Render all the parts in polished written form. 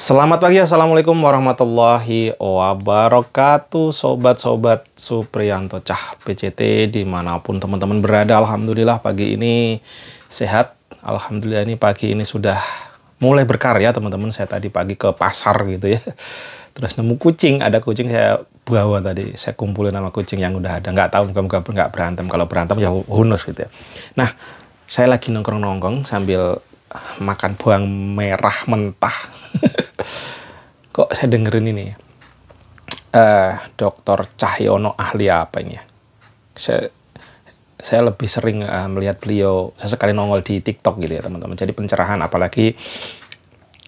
Selamat pagi, Assalamualaikum warahmatullahi wabarakatuh. Sobat-sobat Supriyanto Cah PCT dimanapun teman-teman berada. Alhamdulillah pagi ini sehat. Alhamdulillah ini pagi ini sudah mulai berkarya teman-teman. Saya tadi pagi ke pasar gitu ya. Terus nemu kucing, ada kucing saya bawa tadi. Saya kumpulin sama kucing yang udah ada. Nggak tahu, muka-muka nggak berantem. Kalau berantem ya hunus gitu ya. Nah, saya lagi nongkrong-nongkrong sambil makan bawang merah mentah. Kok saya dengerin ini Dr. Cahyono ahli apa ini ya? Saya lebih sering melihat beliau sesekali nongol di TikTok gitu ya teman-teman. Jadi pencerahan, apalagi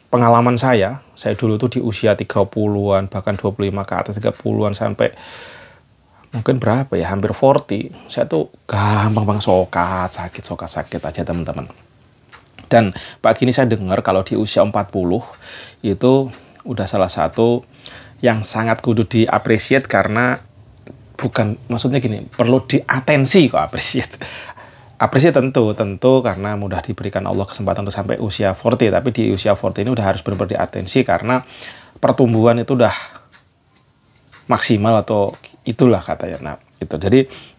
pengalaman saya dulu tuh di usia 30-an bahkan 25 ke atas 30-an sampai mungkin berapa ya, hampir 40. Saya tuh gampang banget sakit aja teman-teman. Dan pagi ini saya dengar kalau di usia 40 itu udah salah satu yang sangat kudu diapresiat, karena bukan, maksudnya gini, perlu diatensi kok apresiat. Apresiat tentu karena mudah diberikan Allah kesempatan untuk sampai usia 40, tapi di usia 40 ini udah harus benar-benar diatensi karena pertumbuhan itu udah maksimal atau itulah katanya. Nah, itu. Jadi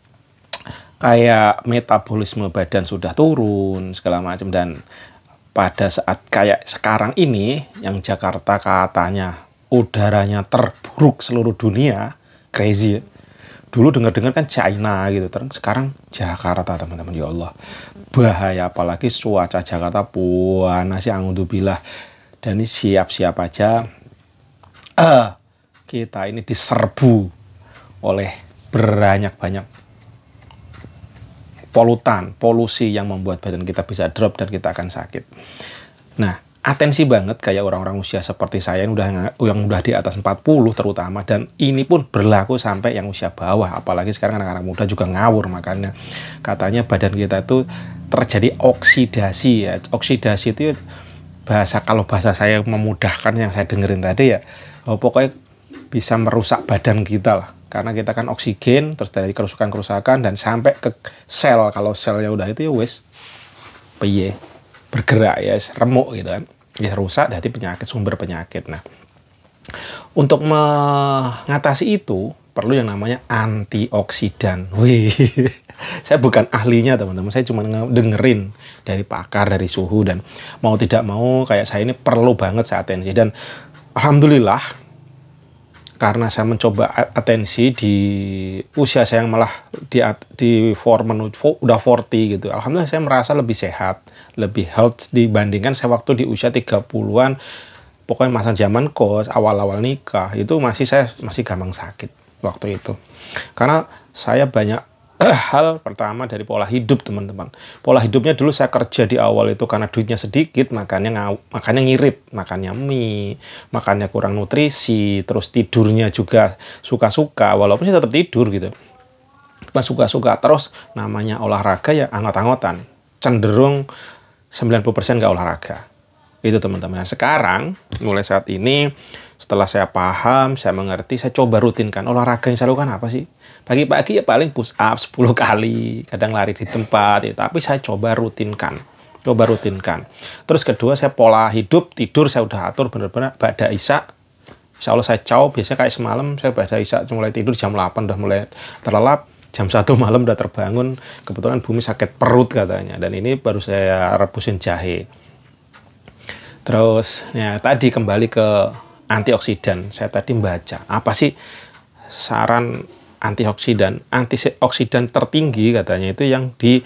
kayak metabolisme badan sudah turun segala macam, dan pada saat kayak sekarang ini yang Jakarta katanya udaranya terburuk seluruh dunia, crazy ya. Dulu dengar-dengar kan China gitu, terus sekarang Jakarta teman-teman, ya Allah bahaya. Apalagi cuaca Jakarta panas ya, alhamdulillah. Dan ini siap-siap aja kita ini diserbu oleh banyak polusi yang membuat badan kita bisa drop dan kita akan sakit. Nah, atensi banget kayak orang-orang usia seperti saya yang udah di atas 40 terutama, dan ini pun berlaku sampai yang usia bawah. Apalagi sekarang anak-anak muda juga ngawur, makanya katanya badan kita itu terjadi oksidasi ya. Oksidasi itu kalau bahasa saya memudahkan yang saya dengerin tadi ya, pokoknya bisa merusak badan kita lah. Karena kita kan oksigen, terus dari kerusakan dan sampai ke sel. Kalau selnya udah itu ya wes piye, bergerak ya, remuk gitu kan. Ya rusak, jadi penyakit, sumber penyakit. Nah, untuk mengatasi itu perlu yang namanya antioksidan. Wih, saya bukan ahlinya teman-teman, saya cuma dengerin dari pakar, dari suhu, dan mau tidak mau kayak saya ini perlu banget saya atensi. Dan alhamdulillah, karena saya mencoba atensi di usia saya yang malah udah 40 gitu. Alhamdulillah saya merasa lebih sehat, lebih health dibandingkan saya waktu di usia 30-an. Pokoknya masa zaman kos, awal-awal nikah, itu saya masih gampang sakit waktu itu. Karena saya banyak hal, pertama dari pola hidup teman-teman. Pola hidupnya dulu saya kerja di awal itu karena duitnya sedikit, makannya ngirit, makannya mie, makannya kurang nutrisi, terus tidurnya juga suka-suka, walaupun saya tetap tidur gitu. Bukan suka-suka, terus namanya olahraga ya anggot-anggotan, cenderung 90% nggak olahraga. Itu teman-teman. Nah, sekarang mulai saat ini setelah saya paham, saya mengerti, saya coba rutinkan. Olahraga yang saya lakukan apa sih? Pagi-pagi ya paling push up 10 kali, kadang lari di tempat, ya, tapi saya coba rutinkan. Terus kedua, saya pola hidup, tidur saya udah atur bener-bener ba'da isya. Insya Allah saya biasanya kayak semalam saya ba'da isya mulai tidur jam 8 udah mulai terlelap, jam 1 malam udah terbangun, kebetulan bumi sakit perut katanya, dan ini baru saya rebusin jahe. Terus ya tadi kembali ke antioksidan, saya tadi membaca apa sih saran antioksidan tertinggi katanya itu yang di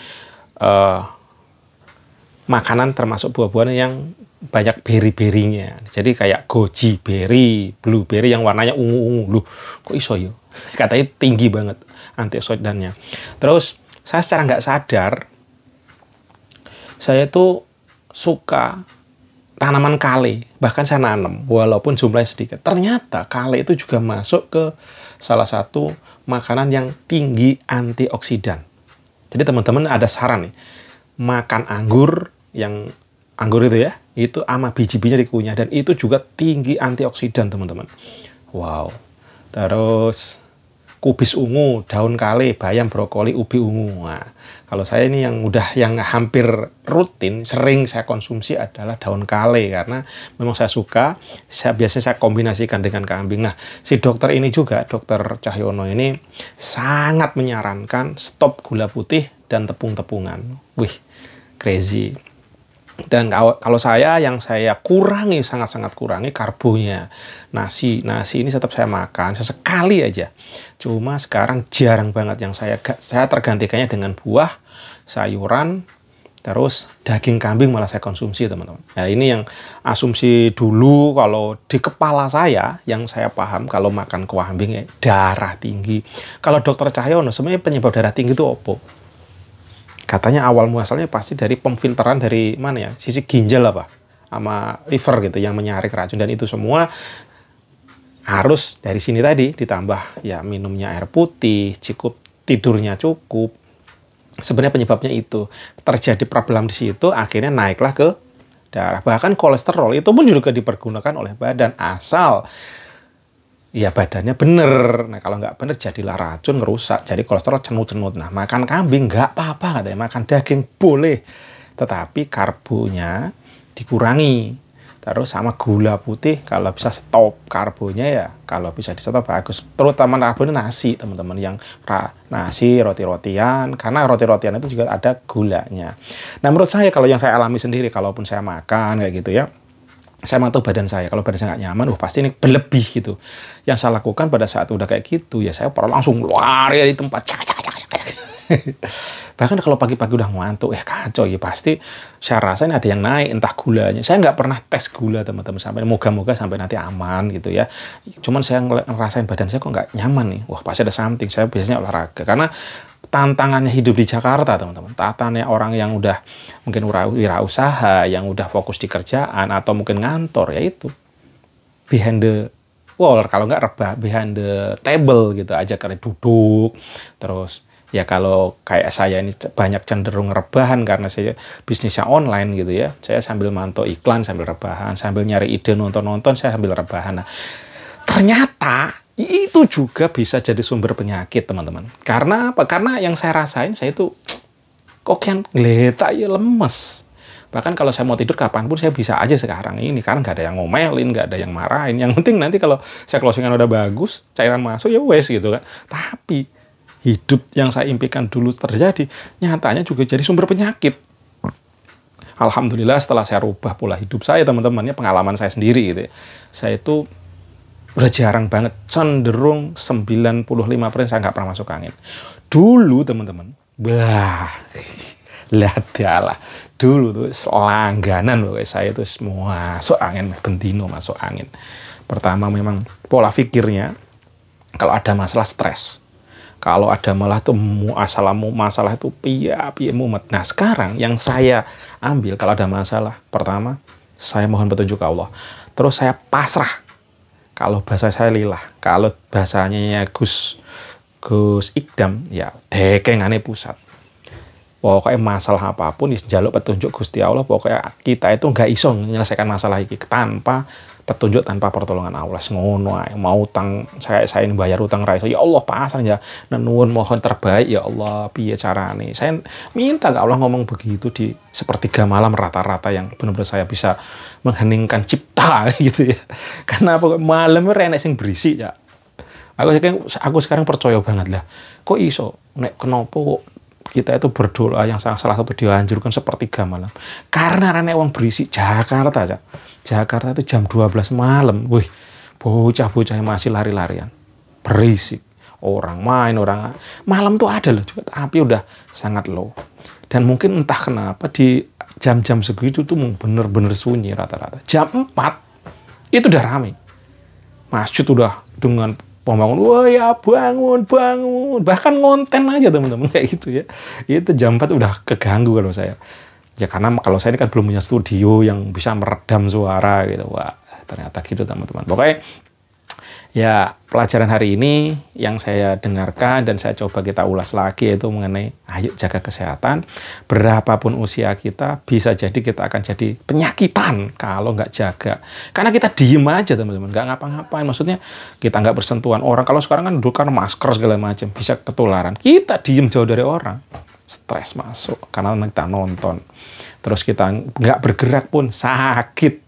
makanan, termasuk buah-buahan yang banyak beri-berinya. Jadi kayak goji berry, blueberry yang warnanya ungu-ungu. Loh, kok iso ya? Katanya tinggi banget antioksidannya. Terus saya secara nggak sadar, saya tuh suka tanaman kale, bahkan saya nanam walaupun jumlahnya sedikit. Ternyata kale itu juga masuk ke salah satu makanan yang tinggi antioksidan. Jadi teman-teman ada saran nih, makan anggur itu ya, itu sama biji-bijinya dikunyah, dan itu juga tinggi antioksidan teman-teman. Wow. Terus kubis ungu, daun kale, bayam, brokoli, ubi ungu. Nah, kalau saya ini yang hampir rutin, sering saya konsumsi adalah daun kale karena memang saya suka. Biasanya saya kombinasikan dengan kambing. Nah, si dokter ini juga, Dokter Cahyono ini sangat menyarankan stop gula putih dan tepung-tepungan. Wih, crazy. Dan kalau yang saya kurangi, sangat-sangat kurangi karbonya. Nasi ini tetap saya makan sesekali aja. Cuma sekarang jarang banget yang saya tergantikannya dengan buah, sayuran, terus daging kambing malah saya konsumsi, teman-teman. Nah, ini yang asumsi dulu kalau di kepala saya, yang saya paham kalau makan kambing ya, darah tinggi. Kalau Dokter Cahyono, sebenarnya penyebab darah tinggi itu apa? Katanya awal muasalnya pasti dari pemfilteran dari mana ya? Sisi ginjal apa? Sama liver gitu yang menyaring racun, dan itu semua harus dari sini tadi ditambah ya minumnya air putih, cukup tidurnya cukup. Sebenarnya penyebabnya itu terjadi problem di situ, akhirnya naiklah ke darah. Bahkan kolesterol itu pun juga dipergunakan oleh badan asal ya badannya bener. Nah, kalau nggak bener jadilah racun, ngerusak, jadi kolesterol cenut-cenut. Nah, makan kambing nggak apa-apa katanya, makan daging boleh, tetapi karbonya dikurangi, terus sama gula putih kalau bisa stop karbonya ya, kalau bisa di stop bagus, terutama karbonya nasi, teman-teman, yang nasi, roti-rotian, karena roti-rotian itu juga ada gulanya. Nah, menurut saya kalau yang saya alami sendiri, kalaupun saya makan kayak gitu ya, saya mantu badan saya, kalau badan saya nggak nyaman, pasti ini berlebih gitu. Yang saya lakukan pada saat udah kayak gitu, ya saya perlu langsung lari dari tempat. Bahkan kalau pagi-pagi udah ngantuk, kacau ya, pasti saya rasain ada yang naik, entah gulanya. Saya nggak pernah tes gula, teman-teman, sampai moga-moga sampai nanti aman gitu ya. Cuman saya ngerasain badan saya kok nggak nyaman nih. Wah, pasti ada something. Saya biasanya olahraga, karena tantangannya hidup di Jakarta, teman-teman. Tantangannya orang yang udah mungkin wirausaha, yang udah fokus di kerjaan, atau mungkin ngantor, yaitu behind the wall, kalau nggak behind the table gitu aja, karena duduk. Terus ya kalau kayak saya ini banyak cenderung rebahan karena saya bisnisnya online gitu ya. Saya sambil mantau iklan, sambil rebahan, sambil nyari ide nonton-nonton, saya sambil rebahan. Nah, ternyata itu juga bisa jadi sumber penyakit, teman-teman. Karena apa? Karena yang saya rasain, saya itu kok yang ngeletak ya, lemes. Bahkan kalau saya mau tidur kapanpun saya bisa aja sekarang ini, karena nggak ada yang ngomelin, nggak ada yang marahin. Yang penting nanti kalau saya closingan udah bagus, cairan masuk ya wes gitu kan. Tapi hidup yang saya impikan dulu terjadi, nyatanya juga jadi sumber penyakit. Alhamdulillah setelah saya rubah pola hidup saya, teman-teman, ya pengalaman saya sendiri gitu ya. Saya itu udah jarang banget, cenderung 95% saya nggak pernah masuk angin. Dulu, teman-teman, dulu tuh selangganan loh, saya tuh semua masuk angin, bentino masuk angin. Pertama memang pola pikirnya, kalau ada masalah stres, kalau ada malah tuh masalah itu piye mumet. Nah, sekarang yang saya ambil kalau ada masalah, pertama saya mohon petunjuk Allah, terus saya pasrah. Kalau bahasa saya lillah, kalau bahasanya Gus Ikdam ya dekengane pusat. Pokoknya masalah apapun njaluk petunjuk Gusti Allah. Pokoknya kita itu nggak iso menyelesaikan masalah ini tanpa petunjuk, tanpa pertolongan Allah. Ngono ae. Mau utang saya ini bayar utang ra iso, ya Allah pasrah ya, nuwun mohon terbaik ya Allah, piye carane. Saya minta ke Allah ngomong begitu di sepertiga malam rata-rata, yang benar-benar saya bisa mengheningkan cipta gitu ya. Karena malam renek sing berisik ya. Aku sekarang percaya banget lah. Kok iso nek kenapa kok kita itu berdoa yang salah satu dianjurkan sepertiga malam? Karena renek wong berisik. Jakarta aja. Jakarta itu jam 12 malam. Wih, bocah-bocah yang masih lari-larian. Berisik. Orang main, orang malam tuh ada loh juga, tapi udah sangat low. Dan mungkin entah kenapa di jam-jam segitu tuh bener-bener sunyi rata-rata. Jam 4 itu udah rame. Masjid udah dengan pembangun, wah ya bangun. Bahkan ngonten aja, teman-teman, kayak gitu ya. Itu jam 4 udah keganggu kalau saya. Ya karena kalau saya ini kan belum punya studio yang bisa meredam suara gitu. Wah, ternyata gitu, teman-teman. Pokoknya Ya, pelajaran hari ini yang saya dengarkan dan saya coba kita ulas lagi itu mengenai ayo jaga kesehatan. Berapapun usia kita, bisa jadi kita akan jadi penyakitan kalau nggak jaga. Karena kita diem aja teman-teman, nggak ngapa-ngapain. Maksudnya kita nggak bersentuhan orang. Kalau sekarang kan dulu kan masker segala macam, bisa ketularan. Kita diem jauh dari orang, stres masuk karena kita nonton. Terus kita nggak bergerak pun sakit.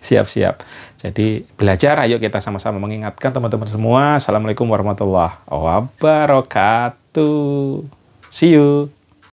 Siap-siap. Jadi belajar, ayo kita sama-sama mengingatkan teman-teman semua. Assalamualaikum warahmatullahi wabarakatuh. See you.